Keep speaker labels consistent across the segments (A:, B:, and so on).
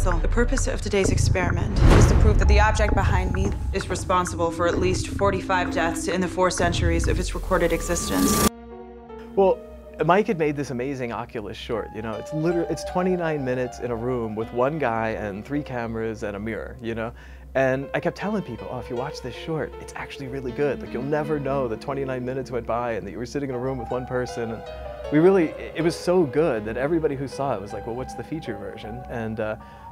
A: Counsel, the purpose of today's experiment is to prove that the object behind me is responsible for at least 45 deaths in the 4 centuries of its recorded existence.
B: Well, Mike had made this amazing Oculus short, you know, it's 29 minutes in a room with one guy and 3 cameras and a mirror, you know? And I kept telling people, oh, if you watch this short, it's actually really good. Like, you'll never know that 29 minutes went by and that you were sitting in a room with one person. And it was so good that everybody who saw it was like, well, what's the feature version? And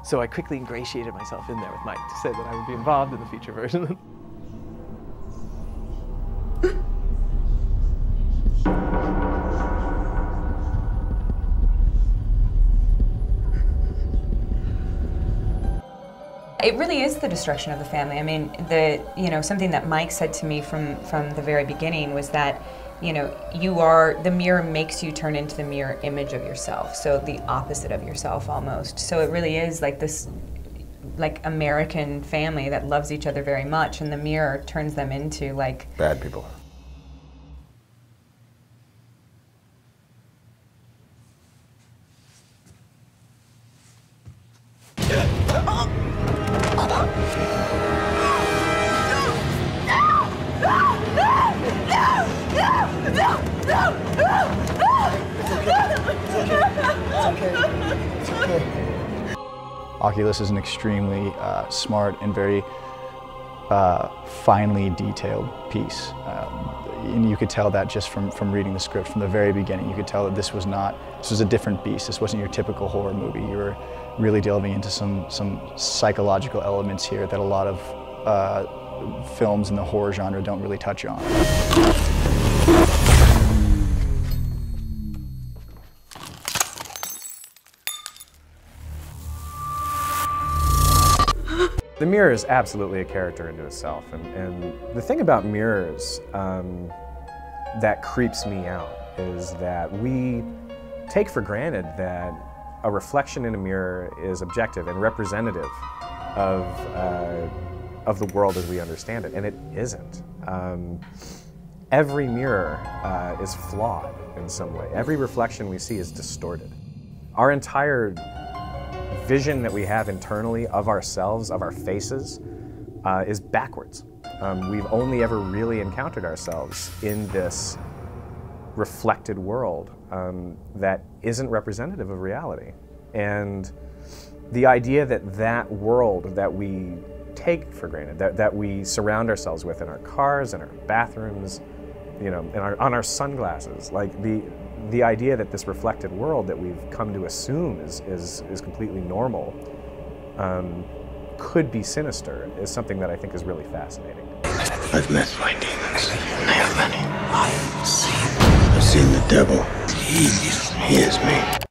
B: so I quickly ingratiated myself in there with Mike to say that I would be involved in the feature version.
C: It really is the destruction of the family. I mean, something that Mike said to me from the very beginning was that, you know, the mirror makes you turn into the mirror image of yourself, so the opposite of yourself almost. So it really is like this, like, American family that loves each other very much, and the mirror turns them into, like,
D: bad people.
E: Oculus is an extremely smart and very finely detailed piece. And you could tell that just from reading the script from the very beginning. You could tell that this was a different beast. This wasn't your typical horror movie. You were really delving into some psychological elements here that a lot of films in the horror genre don't really touch on.
D: The mirror is absolutely a character into itself, and the thing about mirrors that creeps me out is that we take for granted that a reflection in a mirror is objective and representative of the world as we understand it, and it isn't. Every mirror is flawed in some way. Every reflection we see is distorted. Our entire vision that we have internally of ourselves, of our faces, is backwards. We've only ever really encountered ourselves in this reflected world that isn't representative of reality. And the idea that that world that we take for granted, that we surround ourselves with in our cars, in our bathrooms, you know, on our sunglasses, like the idea that this reflected world that we've come to assume is completely normal could be sinister is something that I think is really fascinating.
F: I've met my demons. I have many. I've seen the devil. He is me.